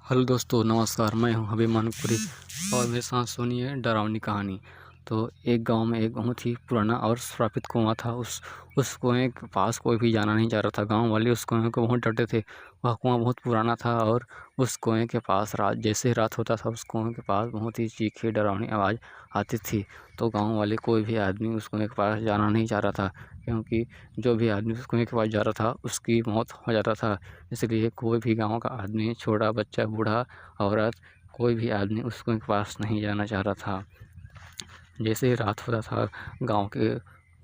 Hello दोस्तों, नमस्कार। मैं हूं हबीब मानकपुरी और मेरे साथ सुनिए डरावनी कहानी। तो एक गांव में एक बहुत ही पुराना और श्रापित कुआं था। उस कुएं के पास कोई भी जाना नहीं चाह रहा था। गांव वाले उस कुएं को बहुत डरते थे। वह कुआं बहुत पुराना था और उस कुएं के पास रात जैसे रात होता था, उस कुएं के पास बहुत ही चीखे डरावनी आवाज़ आती थी। तो गाँव वाले कोई भी आदमी उस कुएं के पास जाना नहीं चाह रहा था, क्योंकि जो भी आदमी उस कुएं के पास जा रहा था उसकी मौत हो जाता था। इसलिए कोई भी गाँव का आदमी, छोटा बच्चा, बूढ़ा, औरत, कोई भी आदमी उस कुएं के पास नहीं जाना चाह रहा था। जैसे ही रात होता था, गांव के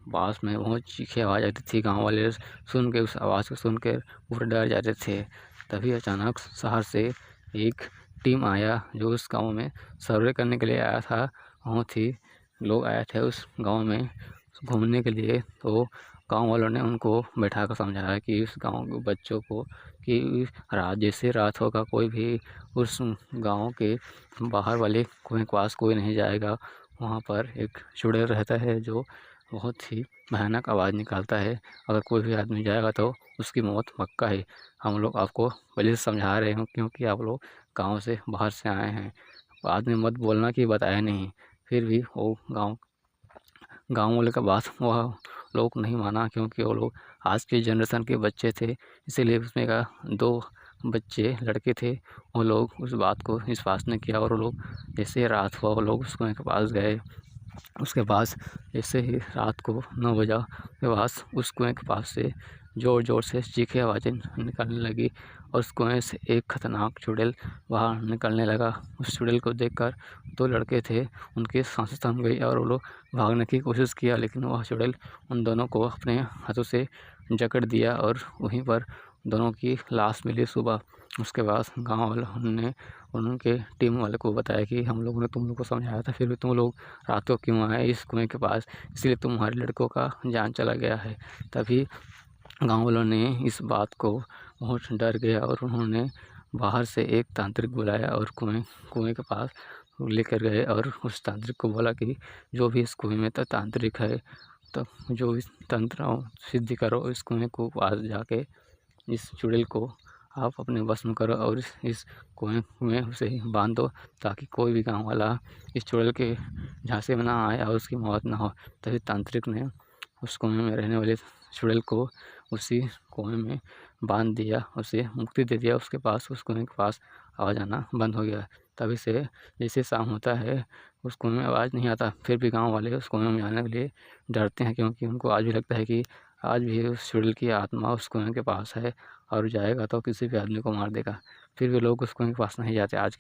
पास में बहुत चीखी आवाज़ आती थी। गांव वाले सुन के, उस आवाज़ को सुन के पूरे डर जाते थे। तभी अचानक शहर से एक टीम आया जो उस गांव में सर्वे करने के लिए आया था। बहुत ही लोग आए थे उस गांव में घूमने के लिए। तो गांव वालों ने उनको बैठा कर समझाया कि इस गांव के बच्चों को कि रात जैसे रात होगा, कोई भी उस गांव के बाहर वाले कुएं के पास कोई नहीं जाएगा। वहाँ पर एक चुड़ैल रहता है जो बहुत ही भयानक आवाज़ निकालता है। अगर कोई भी आदमी जाएगा तो उसकी मौत पक्का है। हम लोग आपको पहले से समझा रहे हैं, क्योंकि आप लोग गांव से बाहर से आए हैं। बाद में मत बोलना कि बताया नहीं। फिर भी वो गाँव वाले का बात वह लोग नहीं माना, क्योंकि वो लोग आज के जनरेशन के बच्चे थे। इसीलिए उसमें का 2 बच्चे लड़के थे, वो लोग उस बात को विश्वास नहीं किया और वो लोग जैसे रात हुआ वो लोग उस कुएं के पास गए। उसके पास जैसे ही रात को 9 बजा के पास उस कुएं के पास से ज़ोर ज़ोर से चीखें आवाज़ें निकलने लगी और उस कुएं से एक खतरनाक चुड़ैल बाहर निकलने लगा। उस चुड़ैल को देखकर 2 लड़के थे, उनकी सांसें थम गई और वो लोग भागने की कोशिश किया, लेकिन वह चुड़ैल उन दोनों को अपने हाथों से जकड़ दिया और वहीं पर दोनों की लाश मिली सुबह। उसके बाद गाँव वालों ने उनके टीम वाले को बताया कि हम लोगों ने तुम लोग को समझाया था, फिर भी तुम लोग रात को क्यों आए इस कुएं के पास, इसलिए तुम्हारे लड़कों का जान चला गया है। तभी गाँव वालों ने इस बात को बहुत डर गया और उन्होंने बाहर से एक तांत्रिक बुलाया और कुएं कुएं के पास लेकर गए और उस तांत्रिक को बोला कि जो भी इस कुएं में तो तांत्रिक है, तो जो भी तंत्र सिद्धि करो, इस कुएं को पास जाके इस चुड़ैल को आप अपने वश में करो और इस कुएं में उसे बांध दो, ताकि कोई भी गाँव वाला इस चुड़ैल के झांसे में ना आए और उसकी मौत ना हो। तभी तांत्रिक ने उस कुएं में रहने वाले चुड़ैल को उसी कुएं में बांध दिया, उसे मुक्ति दे दिया। उसके पास उस कुएं के पास आवाज़ आना बंद हो गया। तभी से जैसे शाम होता है उस कुएं में आवाज़ नहीं आता। फिर भी गाँव वाले उस कुएं में जाने के लिए डरते हैं, क्योंकि उनको आज भी लगता है कि आज भी उस चुड़ैल की आत्मा उस कुएं के पास है और जाएगा तो किसी भी आदमी को मार देगा। फिर भी लोग उस कुएं के पास नहीं जाते आज।